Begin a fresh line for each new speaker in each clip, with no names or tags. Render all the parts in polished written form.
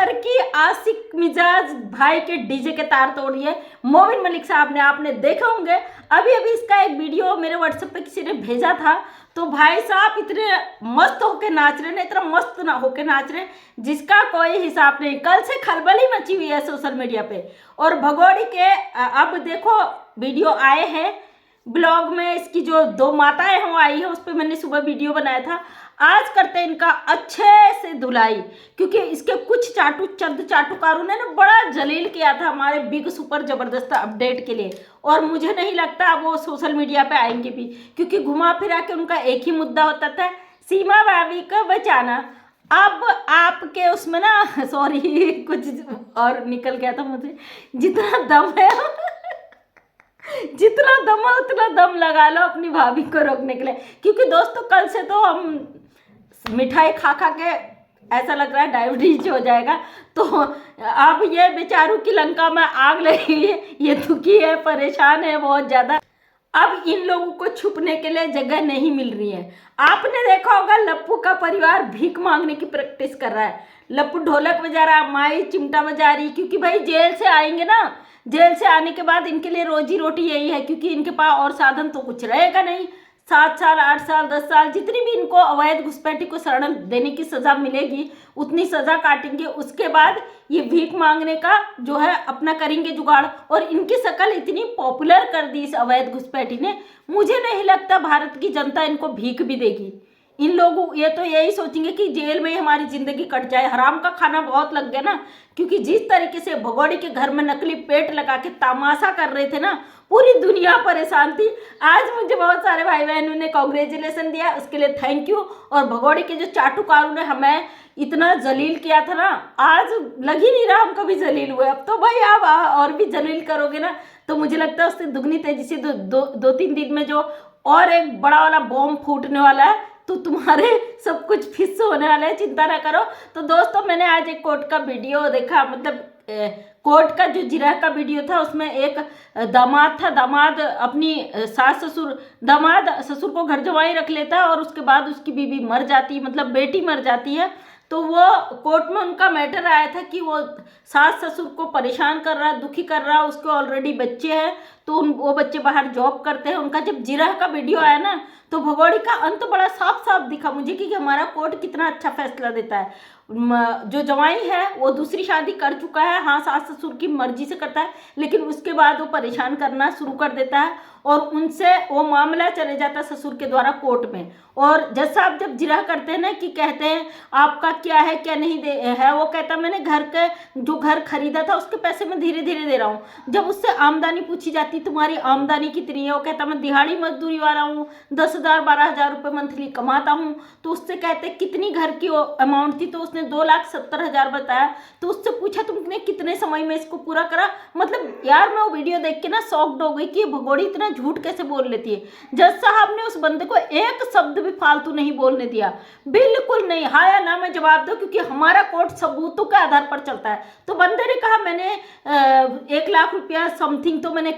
घर की आशिक मिजाज भाई के डीजे के तार तोड़ी है मोमिन मलिक साहब ने। आपने देखे होंगे अभी अभी इसका एक वीडियो मेरे व्हाट्सएप पे किसी ने भेजा था। तो भाई साहब इतने मस्त होके नाच रहे हैं, इतना मस्त ना होके नाच रहे हैं जिसका कोई हिसाब नहीं। कल से खलबली मची हुई है सोशल मीडिया पे। और भगोड़ी के अब देखो वीडियो आए हैं ब्लॉग में, इसकी जो दो माताएं हैं वो आई है, उस पर मैंने सुबह वीडियो बनाया था। आज करते हैं इनका अच्छे से धुलाई, क्योंकि इसके कुछ चंद चाटुकारों ने ना बड़ा जलील किया था हमारे बिग सुपर जबरदस्त अपडेट के लिए। और मुझे नहीं लगता वो सोशल मीडिया पे आएंगे भी, क्योंकि घुमा फिरा के उनका एक ही मुद्दा होता था, सीमा भाभी को बचाना। अब आपके उसमें ना सॉरी कुछ और निकल गया था मुझे, जितना दम है जितना दम है उतना दम लगा लो अपनी भाभी को रोकने के लिए। क्योंकि दोस्तों कल से तो हम मिठाई खा खा के ऐसा लग रहा है डायबिटीज हो जाएगा। तो अब ये बेचारों की लंका में आग लगी है, ये दुखी है, परेशान है बहुत ज़्यादा। अब इन लोगों को छुपने के लिए जगह नहीं मिल रही है। आपने देखा होगा लप्पू का परिवार भीख मांगने की प्रैक्टिस कर रहा है। लप्पू ढोलक बजा रहा, माई चिमटा बजा रही, क्योंकि भाई जेल से आएंगे ना, जेल से आने के बाद इनके लिए रोजी रोटी यही है, क्योंकि इनके पास और साधन तो कुछ रहेगा नहीं। 7 साल 8 साल 10 साल जितनी भी इनको अवैध घुसपैठी को शरण देने की सज़ा मिलेगी उतनी सज़ा काटेंगे। उसके बाद ये भीख मांगने का जो है अपना करेंगे जुगाड़। और इनकी शक्ल इतनी पॉपुलर कर दी इस अवैध घुसपैठी ने, मुझे नहीं लगता भारत की जनता इनको भीख भी देगी। इन लोगों ये तो यही सोचेंगे कि जेल में ही हमारी ज़िंदगी कट जाए। हराम का खाना बहुत लग गया ना, क्योंकि जिस तरीके से भगोड़ी के घर में नकली पेट लगा के तमाशा कर रहे थे ना, पूरी दुनिया परेशान थी। आज मुझे बहुत सारे भाई बहनों ने कांग्रेचुलेसन दिया, उसके लिए थैंक यू। और भगोड़ी के जो चाटुकारों ने हमें इतना जलील किया था ना, आज लग ही नहीं रहा हम कभी जलील हुए। अब तो भाई आप और भी जलील करोगे ना, तो मुझे लगता है उससे दुगनी तेजी से 2-3 दिन में जो और एक बड़ा वाला बॉम्ब फूटने वाला है, तो तुम्हारे सब कुछ फिस होने वाला है, चिंता ना करो। तो दोस्तों मैंने आज एक कोर्ट का वीडियो देखा, मतलब कोर्ट का जो जिरह का वीडियो था, उसमें एक दामाद था। दामाद अपनी सास ससुर, दामाद ससुर को घर जवाई रख लेता है और उसके बाद उसकी बीवी मर जाती है, मतलब बेटी मर जाती है। तो वो कोर्ट में उनका मैटर आया था कि वो सास ससुर को परेशान कर रहा है, दुखी कर रहा है, उसके ऑलरेडी बच्चे हैं, तो वो बच्चे बाहर जॉब करते हैं। उनका जब जिरह का वीडियो आया ना, तो भगोड़ी का अंत बड़ा साफ साफ दिखा मुझे कि हमारा कोर्ट कितना अच्छा फैसला देता है। जो जवाई है वो दूसरी शादी कर चुका है, हाँ सास ससुर की मर्जी से करता है, लेकिन उसके बाद वो परेशान करना शुरू कर देता है और उनसे वो मामला चले जाता है ससुर के द्वारा कोर्ट में। और जज साहब जब जिरह करते हैं ना, कि कहते हैं आपका क्या है क्या नहीं है, वो कहता मैंने घर के जो घर खरीदा था उसके पैसे मैं धीरे धीरे दे रहा हूँ। जब उससे आमदनी पूछी जाती तुम्हारी आमदनी कितनी है, वो कहता मैं दिहाड़ी मजदूरी वाला हूँ, 10,000 12,000 रुपये मंथली कमाता हूँ। तो उससे कहते कितनी घर की अमाउंट थी, तो उसने 2,70,000 बताया। तो उससे पूछा तुमने कितने समय में इसको पूरा करा। मतलब यार मैं वो वीडियो देख के ना शॉक्ड हो गई कि भगोड़ी इतना झूठ कैसे बोल लेती है। जज साहब ने उस बंदे को एक शब्द भी फालतू नहीं बोलने दिया, बिल्कुल नहीं, हाँ या ना में जवाब दो, क्योंकि हमारा कोर्ट सबूतों के आधार पर चलता है। तो बंदे ने कहा मैंने 1 लाख रुपया समथिंग तो मैंने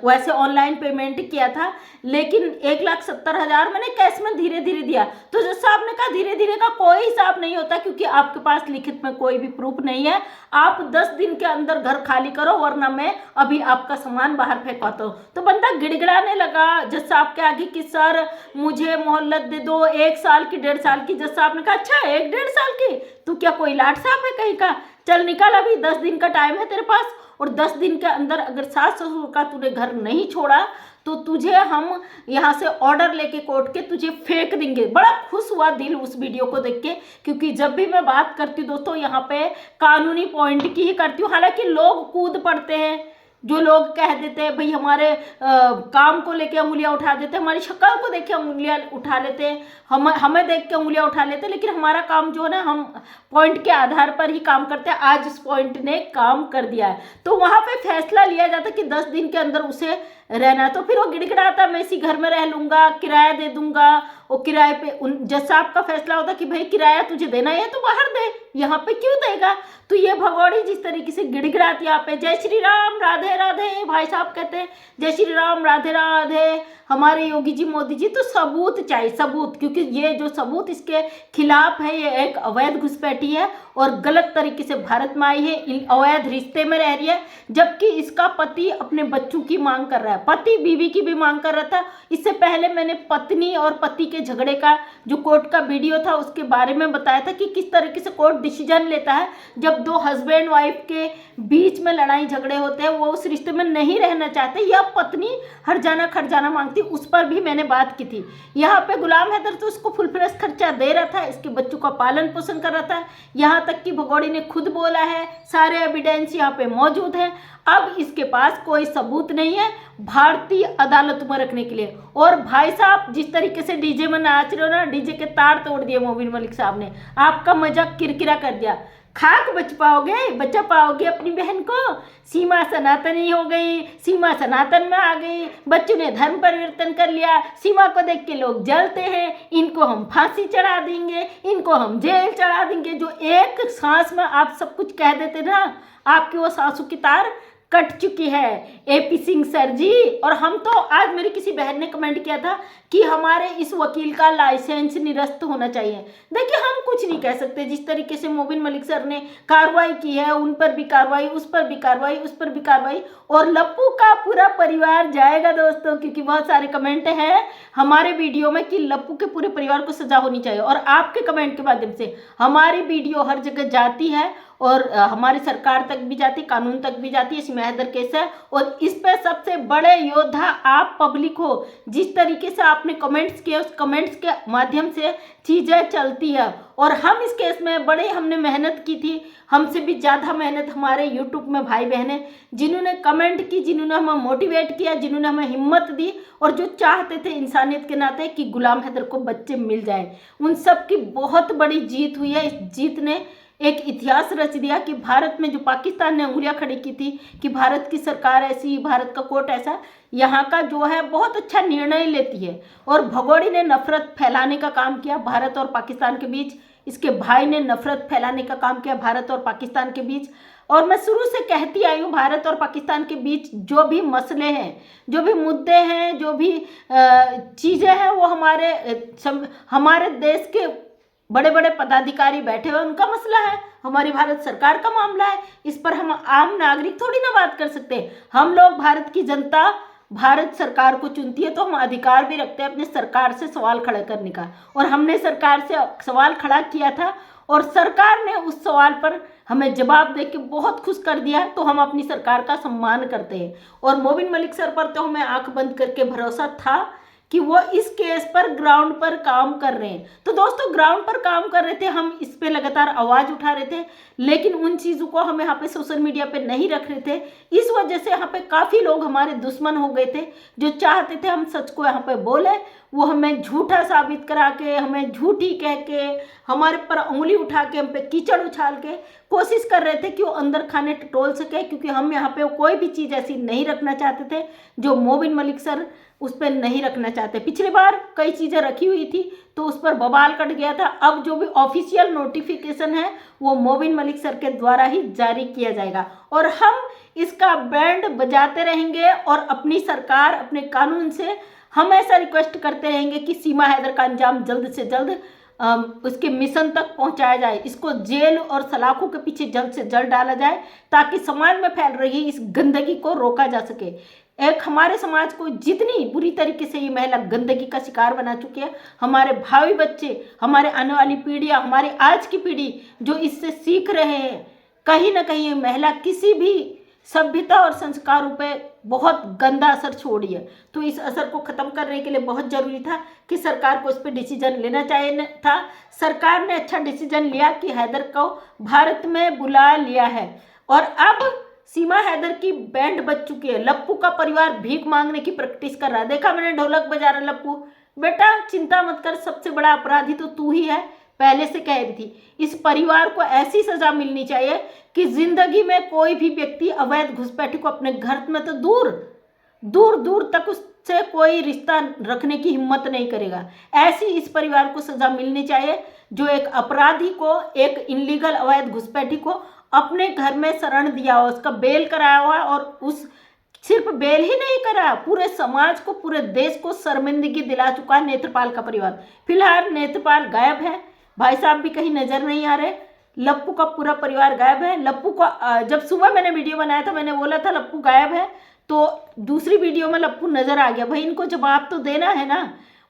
वैसे ऑनलाइन पेमेंट किया था, लेकिन 1,70,000 मैंने कैश में धीरे धीरे दिया। तो जज साहब ने कहा धीरे धीरे का कोई हिसाब नहीं होता, क्योंकि आपके पास लिखित में कोई भी प्रूफ नहीं है। आप 10 दिन के अंदर घर खाली करो, वरना मैं अभी आपका सामान बाहर फेंकवाता हूँ। तो बंदा गिड़गिड़ाने लगा जज साहब के आगे कि सर मुझे मोहलत दे दो, 1 साल की 1.5 साल की। जज साहब ने कहा अच्छा 1-1.5 साल की, तू क्या कोई लाट साहब है कहीं का, चल निकल, अभी 10 दिन का टाइम है तेरे पास। और 10 दिन के अंदर अगर सास ससुर का तूने घर नहीं छोड़ा तो तुझे हम यहाँ से ऑर्डर लेके कोर्ट के तुझे फेंक देंगे। बड़ा खुश हुआ दिल उस वीडियो को देख के, क्योंकि जब भी मैं बात करती हूँ दोस्तों यहाँ पे कानूनी पॉइंट की ही करती हूँ। हालांकि लोग कूद पड़ते हैं, जो लोग कह देते हैं भाई हमारे काम को लेके उंगलियां उठा देते हैं, हमारी शक्ल को देख के उंगलियां उठा लेते हैं, हमें देख के उंगलियां उठा लेते हैं, लेकिन हमारा काम जो है ना हम पॉइंट के आधार पर ही काम करते हैं। आज इस पॉइंट ने काम कर दिया है, तो वहाँ पे फैसला लिया जाता कि 10 दिन के अंदर उसे रहना। तो फिर वो गिड़गिड़ाता मैं इसी घर में रह लूँगा, किराया दे दूंगा। वो किराए पे जज साहब का फैसला होता कि भाई किराया तुझे देना है तो बाहर दे, यहाँ पे क्यों देगा। तो ये भगोड़ी जिस तरीके से गिड़गिड़ाती यहाँ पे, जय श्री राम राधे राधे, भाई साहब कहते हैं जय श्री राम राधे राधे, हमारे योगी जी मोदी जी, तो सबूत चाहिए, सबूत, क्योंकि ये जो सबूत इसके खिलाफ है, ये एक अवैध घुसपैठी है और गलत तरीके से भारत में आई है, अवैध रिश्ते में रह रही है, जबकि इसका पति अपने बच्चों की मांग कर रहा है, पति बीवी की भी मांग कर रहा था। इससे पहले मैंने पत्नी और पति के झगड़े का जो कोर्ट का वीडियो था उसके बारे में बताया था कि किस तरीके से कोर्ट डिसीजन लेता है जब दो हस्बैंड वाइफ के बीच में लड़ाई झगड़े होते हैं, वो उस रिश्ते में नहीं रहना चाहते या पत्नी हर जाना खट जाना मांगती, उस पर भी मैंने बात की थी। यहाँ पे गुलाम हैदर तो उसको फुल फ्लेश खर्चा दे रहा था, इसके बच्चों का पालन पोषण कर रहा था, यहाँ तक कि भगोड़ी ने खुद बोला है, सारे एविडेंस यहाँ पे मौजूद हैं। अब इसके पास कोई सबूत नहीं है भारतीय अदालत में रखने के लिए। और भाई साहब, जिस तरीके से डीजे में नाच रहे हो ना, डीजे के तार तोड़ दिए मोबिन मलिक साहब ने, आपका मजाक किरकिरा कर दिया। खाक बचा पाओगे अपनी बहन को। सीमा सनातनी हो गई, सीमा सनातन में आ गई, बच्चों ने धर्म परिवर्तन कर लिया, सीमा को देख के लोग जलते हैं, इनको हम फांसी चढ़ा देंगे, इनको हम जेल चढ़ा देंगे। जो एक सांस में आप सब कुछ कह देते ना, आपकी वो सांसों की तार कट चुकी है एपी सिंह सर जी। और हम तो, आज मेरी किसी बहन ने कमेंट किया था कि हमारे इस वकील का लाइसेंस निरस्त होना चाहिए। देखिए, हम कुछ नहीं कह सकते, जिस तरीके से मोबिन मलिक सर ने कार्रवाई की है, उन पर भी कार्रवाई, उस पर भी कार्रवाई, उस पर भी कार्रवाई, और लप्पू का पूरा परिवार जाएगा दोस्तों, क्योंकि बहुत सारे कमेंट हैं हमारे वीडियो में कि लप्पू के पूरे परिवार को सजा होनी चाहिए, और आपके कमेंट के माध्यम से हमारी वीडियो हर जगह जाती है और हमारी सरकार तक भी जाती, कानून तक भी जाती है। इसमें हैदर केस है और इस पे सबसे बड़े योद्धा आप पब्लिक हो। जिस तरीके से आपने कमेंट्स किए, उस कमेंट्स के माध्यम से चीज़ें चलती है, और हम इस केस में बड़े हमने मेहनत की थी, हमसे भी ज़्यादा मेहनत हमारे यूट्यूब में भाई बहनें जिन्होंने कमेंट की, जिन्होंने हमें मोटिवेट किया, जिन्होंने हमें हिम्मत दी, और जो चाहते थे इंसानियत के नाते कि गुलाम हैदर को बच्चे मिल जाएं, उन सब की बहुत बड़ी जीत हुई है। इस जीत ने एक इतिहास रच दिया कि भारत में जो पाकिस्तान ने उंगलियां खड़ी की थी कि भारत की सरकार ऐसी, भारत का कोर्ट ऐसा, यहाँ का जो है बहुत अच्छा निर्णय लेती है। और भगोड़ी ने नफरत फैलाने का काम किया भारत और पाकिस्तान के बीच, इसके भाई ने नफरत फैलाने का काम किया भारत और पाकिस्तान के बीच। और मैं शुरू से कहती आई हूँ, भारत और पाकिस्तान के बीच जो भी मसले हैं, जो भी मुद्दे हैं, जो भी चीज़ें हैं, वो हमारे देश के बड़े बड़े पदाधिकारी बैठे हुए उनका मसला है, हमारी भारत सरकार का मामला है। इस पर हम आम नागरिक थोड़ी ना बात कर सकते। हम लोग, भारत की जनता भारत सरकार को चुनती है, तो हम अधिकार भी रखते हैं अपने सरकार से सवाल खड़ा करने का, और हमने सरकार से सवाल खड़ा किया था और सरकार ने उस सवाल पर हमें जवाब दे के बहुत खुश कर दिया, तो हम अपनी सरकार का सम्मान करते हैं। और मोबिन मलिक सर पर तो हमें आंख बंद करके भरोसा था कि वो इस केस पर ग्राउंड पर काम कर रहे हैं। तो दोस्तों, ग्राउंड पर काम कर रहे थे, हम इस पे लगातार आवाज़ उठा रहे थे, लेकिन उन चीज़ों को हम यहाँ पे सोशल मीडिया पे नहीं रख रहे थे। इस वजह से यहाँ पे काफ़ी लोग हमारे दुश्मन हो गए थे, जो चाहते थे हम सच को यहाँ पे बोले, वो हमें झूठा साबित करा के, हमें झूठी कह के, हमारे पर उंगली उठा के, हम पे कीचड़ उछाल के कोशिश कर रहे थे कि वो अंदर खाने टटोल सके, क्योंकि हम यहाँ पे कोई भी चीज़ ऐसी नहीं रखना चाहते थे जो मोबिन मलिक सर उस पर नहीं रखना चाहते। पिछली बार कई चीज़ें रखी हुई थी तो उस पर बवाल कट गया था। अब जो भी ऑफिशियल नोटिफिकेशन है वो मोबिन मलिक सर के द्वारा ही जारी किया जाएगा, और हम इसका बैंड बजाते रहेंगे और अपनी सरकार, अपने कानून से हम ऐसा रिक्वेस्ट करते रहेंगे कि सीमा हैदर का अंजाम जल्द से जल्द उसके मिशन तक पहुंचाया जाए, इसको जेल और सलाखों के पीछे जल्द से जल्द डाला जाए, ताकि समाज में फैल रही इस गंदगी को रोका जा सके। एक हमारे समाज को जितनी बुरी तरीके से ये महिला गंदगी का शिकार बना चुकी है, हमारे भावी बच्चे, हमारे आने वाली पीढ़ियाँ, हमारी आज की पीढ़ी जो इससे सीख रहे हैं, कहीं ना कहीं ये महिला किसी भी सभ्यता और संस्कारों पे बहुत गंदा असर छोड़ी है। तो इस असर को ख़त्म करने के लिए बहुत ज़रूरी था कि सरकार को इस पर डिसीजन लेना चाहिए था। सरकार ने अच्छा डिसीजन लिया कि हैदर को भारत में बुला लिया है, और अब सीमा हैदर की बैंड बज चुकी है। लप्पू का परिवार भीख मांगने की प्रैक्टिस कर रहा है, देखा मैंने ढोलक बजा रहा। लप्पू बेटा चिंता मत कर, सबसे बड़ा अपराधी तो तू ही है, पहले से कह रही थी। इस परिवार को ऐसी सजा मिलनी चाहिए कि जिंदगी में कोई भी व्यक्ति अवैध घुसपैठी को अपने घर में तो दूर दूर दूर तक उससे कोई रिश्ता रखने की हिम्मत नहीं करेगा। ऐसी इस परिवार को सजा मिलनी चाहिए जो एक अपराधी को, एक इनलीगल अवैध घुसपैठी को अपने घर में शरण दिया हो, उसका बेल कराया हुआ है और उस सिर्फ बेल ही नहीं करा, पूरे समाज को, पूरे देश को शर्मिंदगी दिला चुका है नेत्रपाल का परिवार। फिलहाल नेत्रपाल गायब है, भाई साहब भी कहीं नजर नहीं आ रहे, लप्पू का पूरा परिवार गायब है। लप्पू को जब सुबह मैंने वीडियो बनाया था मैंने बोला था लप्पू गायब है, तो दूसरी वीडियो में लप्पू नजर आ गया। भाई इनको जवाब तो देना है ना,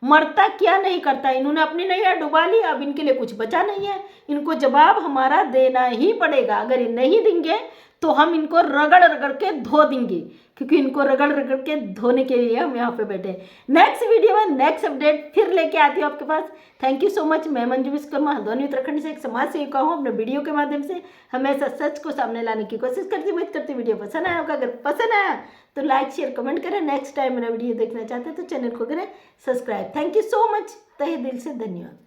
मरता क्या नहीं करता, इन्होंने अपनी नैया डुबा ली, अब इनके लिए कुछ बचा नहीं है, इनको जवाब हमारा देना ही पड़ेगा। अगर ये नहीं देंगे तो हम इनको रगड़ रगड़ के धो देंगे, क्योंकि इनको रगड़ रगड़ के धोने के लिए हम यहाँ पे बैठे। नेक्स्ट वीडियो में नेक्स्ट अपडेट फिर लेके आती हूँ आपके पास। Thank you so much. मैं मंजू विश्वकर्मा हल्द्वानी उत्तराखंड से एक समाज सेविका हूँ। अपने वीडियो के माध्यम से हमेशा सच को सामने लाने की कोशिश करती वीडियो पसंद आया होगा, अगर पसंद आया तो लाइक शेयर कमेंट करें। नेक्स्ट टाइम मेरा वीडियो देखना चाहते हैं तो चैनल को करें subscribe. Thank you so much, तहे दिल से धन्यवाद।